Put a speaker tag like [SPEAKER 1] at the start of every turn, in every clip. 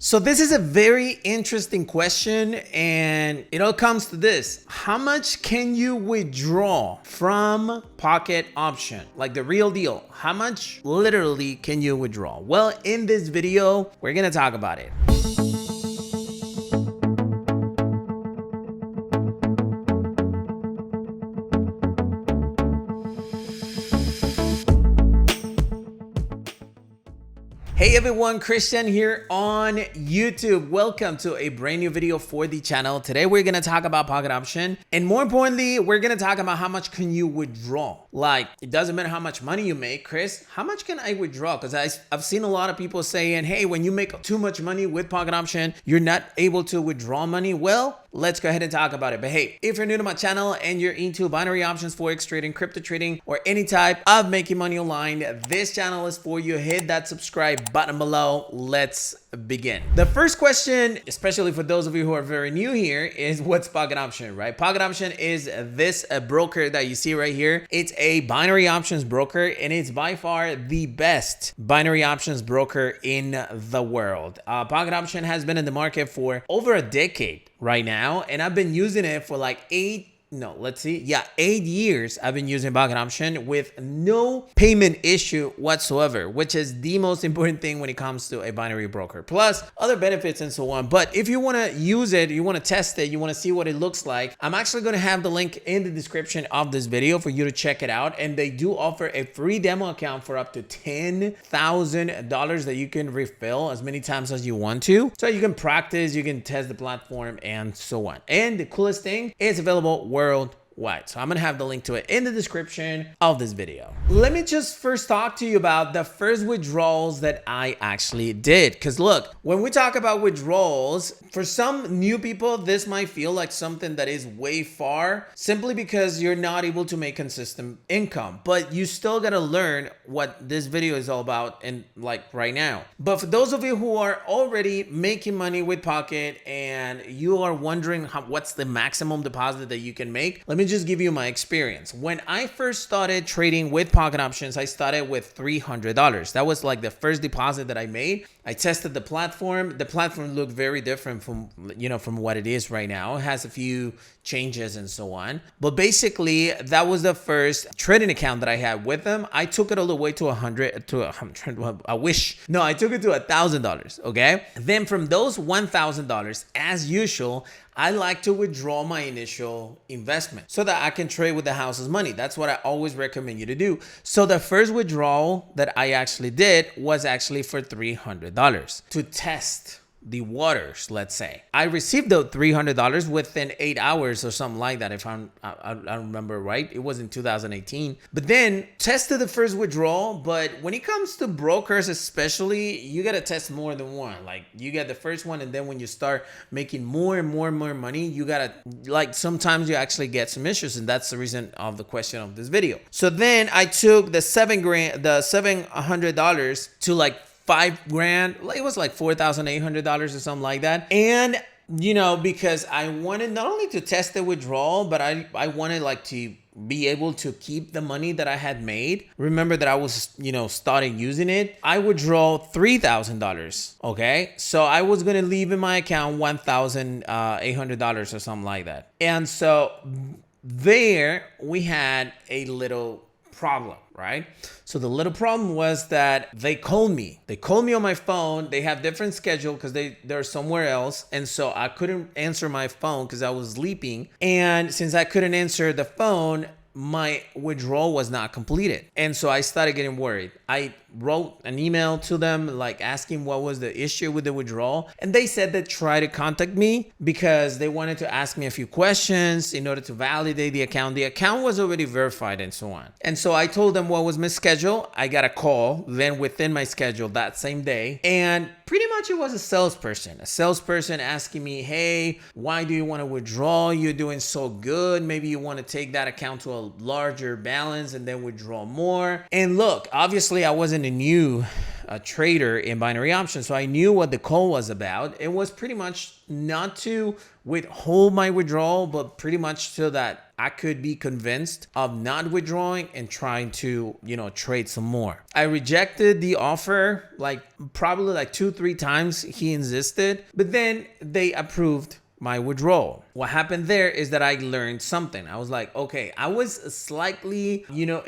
[SPEAKER 1] So this is a very interesting question, and it all comes to this. How much can you withdraw from pocket option? Like the real deal. How much literally can you withdraw? Well, in this video, we're gonna talk about it. Hey everyone, Christian here on YouTube. Welcome to a brand new video for the channel. Today we're gonna talk about pocket option, and more importantly, we're gonna talk about how much can you withdraw. Like, it doesn't matter how much money you make, Chris, how much can I withdraw? Because I've seen a lot of people saying, hey, when you make too much money with pocket option, you're not able to withdraw money. Well, let's go ahead and talk about it. But hey, if you're new to my channel and you're into binary options, forex trading, crypto trading, or any type of making money online, this channel is for you. Hit that subscribe button below. Let's begin. The first question, especially for those of you who are very new here, is what's pocket option, right? Pocket option is this broker that you see right here. It's a binary options broker, and it's by far the best binary options broker in the world. Pocket option has been in the market for over a decade right now, and I've been using it for like 8 years. I've been using pocket option with no payment issue whatsoever, which is the most important thing when it comes to a binary broker, plus other benefits and so on. But if you want to use it, you want to test it, you want to see what it looks like, I'm actually going to have the link in the description of this video for you to check it out. And they do offer a free demo account for up to $10,000 that you can refill as many times as you want to, so you can practice, you can test the platform and so on. And the coolest thing, it's available worldwide. So I'm gonna have the link to it in the description of this video. Let me just first talk to you about the first withdrawals that I actually did. Because look, when we talk about withdrawals, for some new people, this might feel like something that is way far, simply because you're not able to make consistent income. But you still gotta learn what this video is all about, and like right now. But for those of you who are already making money with Pocket and you are wondering what's the maximum deposit that you can make, let me just give you my experience. When I first started trading with pocket options, I started with $300. That was like the first deposit that I made. I tested the platform. The platform looked very different from what it is right now. It has a few changes and so on. But basically, that was the first trading account that I had with them. I took it all the way to I took it to $1,000, okay? Then from those $1,000, as usual, I like to withdraw my initial investment so that I can trade with the house's money. That's what I always recommend you to do. So the first withdrawal that I actually did was actually for $300 to test the waters, let's say. I received the $300 within 8 hours or something like that, if I remember right. It was in 2018. But then tested the first withdrawal. But when it comes to brokers especially, you got to test more than one. Like, you get the first one, and then when you start making more and more money, you got to, like, sometimes you actually get some issues, and that's the reason of the question of this video. So then I took the $700 to like $5,000. It was like $4,800 or something like that. And because I wanted not only to test the withdrawal, but I wanted like to be able to keep the money that I had made. Remember that I was, starting using it. I would draw $3,000. Okay. So I was going to leave in my account $1,800 or something like that. And so there we had a little problem, right? So the little problem was that they called me. They called me on my phone. They have different schedule because they're somewhere else. And so I couldn't answer my phone because I was sleeping. And since I couldn't answer the phone, my withdrawal was not completed. And so I started getting worried. I wrote an email to them, like asking what was the issue with the withdrawal. And they said they tried to contact me because they wanted to ask me a few questions in order to validate the account. The account was already verified and so on. And so I told them what was my schedule. I got a call then within my schedule that same day. And pretty much it was a salesperson asking me, hey, why do you want to withdraw? You're doing so good. Maybe you want to take that account to a larger balance and then withdraw more. And look, obviously I wasn't a new trader in binary options, so I knew what the call was about. It was pretty much not to withhold my withdrawal, but pretty much so that I could be convinced of not withdrawing and trying to, trade some more. I rejected the offer probably 2-3 times. He insisted, but then they approved my withdrawal. What happened there is that I learned something. I was like, okay, I was slightly,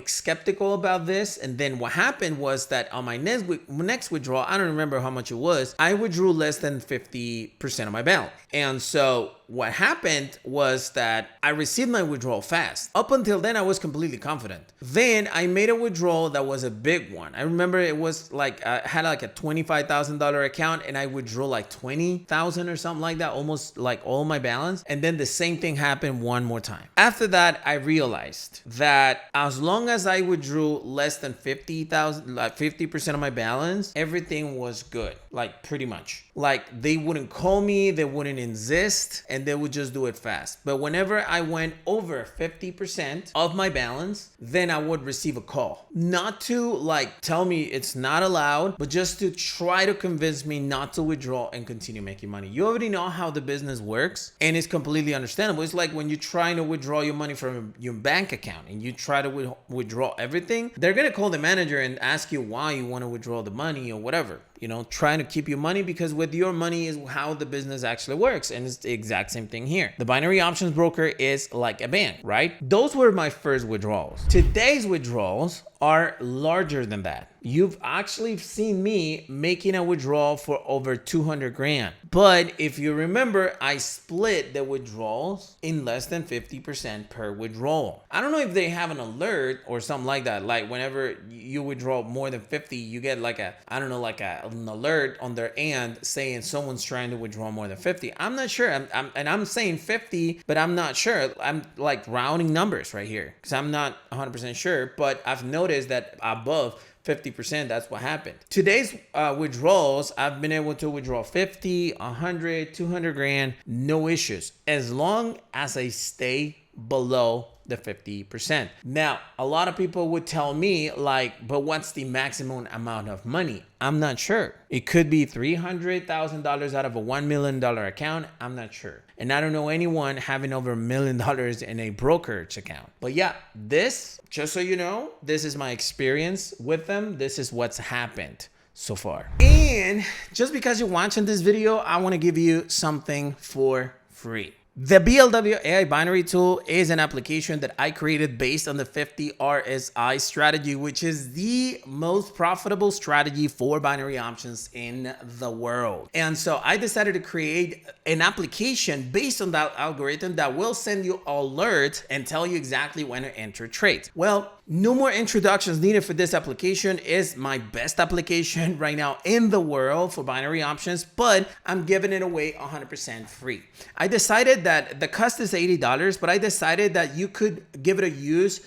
[SPEAKER 1] skeptical about this. And then what happened was that on my next withdrawal, I don't remember how much it was, I withdrew less than 50% of my balance. And so what happened was that I received my withdrawal fast. Up until then, I was completely confident. Then I made a withdrawal that was a big one. I remember it was I had a $25,000 account and I withdrew $20,000 or something like that, almost all my balance. And then the same thing happened one more time. After that, I realized that as long as I withdrew less than 50% of my balance, everything was good, pretty much. They wouldn't call me, they wouldn't insist, and they would just do it fast. But whenever I went over 50% of my balance, then I would receive a call. Not to tell me it's not allowed, but just to try to convince me not to withdraw and continue making money. You already know how the business works, and it's completely understandable. It's like when you're trying to withdraw your money from your bank account and you try to withdraw everything, they're going to call the manager and ask you why you want to withdraw the money or whatever. Trying to keep your money, because with your money is how the business actually works. And it's the exact same thing here. The binary options broker is like a bank, right? Those were my first withdrawals. Today's withdrawals are larger than that. You've actually seen me making a withdrawal for over 200 grand. But if you remember, I split the withdrawals in less than 50% per withdrawal. I don't know if they have an alert or something like that. Like whenever you withdraw more than 50, you get an alert on their end saying someone's trying to withdraw more than 50. I'm not sure. I'm saying 50, but I'm not sure. I'm rounding numbers right here because I'm not 100% sure, but I've noticed that above 50%, that's what happened. Today's withdrawals, I've been able to withdraw 50, 100, 200 grand, no issues, as long as I stay below the 50%. Now, a lot of people would tell me but what's the maximum amount of money? I'm not sure. It could be $300,000 out of a $1 million account. I'm not sure. And I don't know anyone having over $1 million in a brokerage account. But yeah, this, just so you know, this is my experience with them. This is what's happened so far. And just because you're watching this video, I want to give you something for free. The BLW AI binary tool is an application that I created based on the 50 RSI strategy, which is the most profitable strategy for binary options in the world. And so I decided to create an application based on that algorithm that will send you alerts and tell you exactly when to enter trades. Well, no more introductions needed for this application. Is my best application right now in the world for binary options, but I'm giving it away 100% free. I decided that the cost is $80, but I decided that you could give it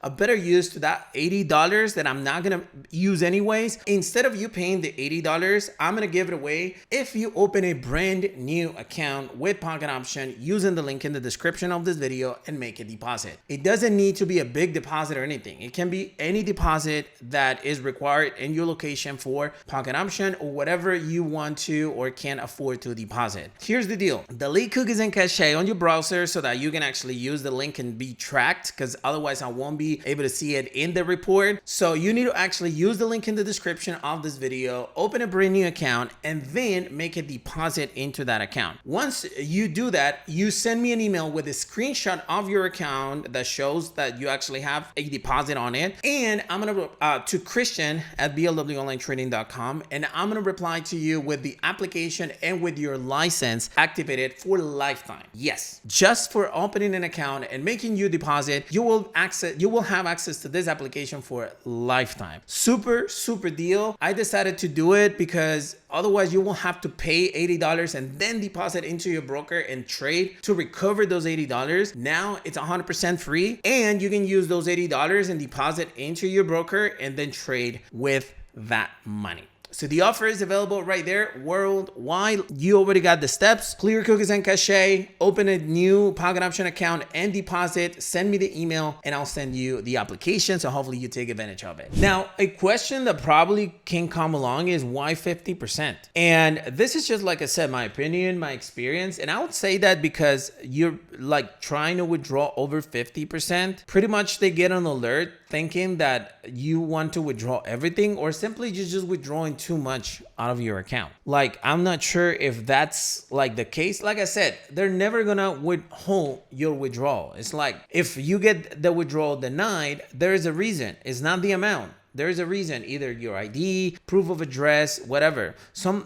[SPEAKER 1] a better use to that $80 that I'm not going to use anyways. Instead of you paying the $80, I'm going to give it away if you open a brand new account with Pocket Option using the link in the description of this video and make a deposit. It doesn't need to be a big deposit or anything. It can be any deposit that is required in your location for Pocket Option or whatever you want to or can afford to deposit. Here's the deal. Delete cookies and cache on your browser so that you can actually use the link and be tracked, because otherwise I won't be able to see it in the report. So you need to actually use the link in the description of this video, open a brand new account, and then make a deposit into that account. Once you do that, you send me an email with a screenshot of your account that shows that you actually have a deposit on it. And I'm going to Christian at blwonlinetrading.com, and I'm going to reply to you with the application and with your license activated for lifetime. Yes, just for opening an account and making you deposit, you will have access to this application for lifetime. Super deal. I decided to do it because otherwise you will have to pay $80 and then deposit into your broker and trade to recover those $80. Now it's 100% free, and you can use those $80 and deposit into your broker and then trade with that money. So the offer is available right there worldwide. You already got the steps: clear cookies and cache, open a new Pocket Option account and deposit, send me the email, and I'll send you the application. So hopefully you take advantage of it. Now, a question that probably can come along is why 50%? And this is just, like I said, my opinion, my experience. And I would say that because you're like trying to withdraw over 50%, pretty much they get an alert thinking that you want to withdraw everything, or simply just withdrawing too much out of your account. Like, I'm not sure if that's like the case. Like I said, they're never gonna withhold your withdrawal. It's like if you get the withdrawal denied, there is a reason. It's not the amount. There is a reason, either your ID, proof of address, whatever.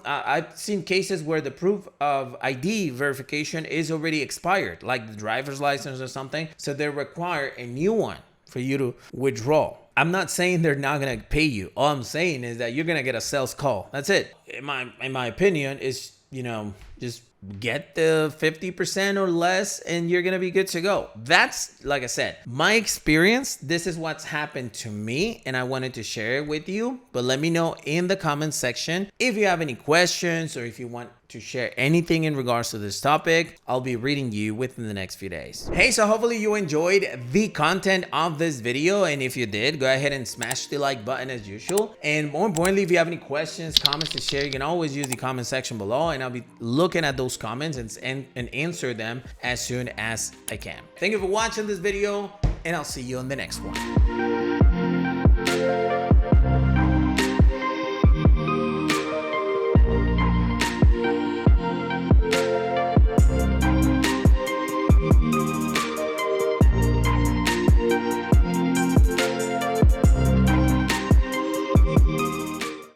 [SPEAKER 1] I've seen cases where the proof of ID verification is already expired, like the driver's license or something. So they require a new one for you to withdraw. I'm not saying they're not gonna pay you. All I'm saying is that you're gonna get a sales call. That's it. In my opinion, is, you know, just get the 50% or less and you're gonna be good to go. That's, like I said, my experience. This is what's happened to me and I wanted to share it with you. But let me know in the comment section if you have any questions or if you want to share anything in regards to this topic. I'll be reading you within the next few days. Hey, so hopefully you enjoyed the content of this video, and if you did, go ahead and smash the like button as usual. And more importantly, if you have any questions, comments to share, you can always use the comment section below, and I'll be looking at those comments and answer them as soon as I can. Thank you for watching this video, and I'll see you in the next one.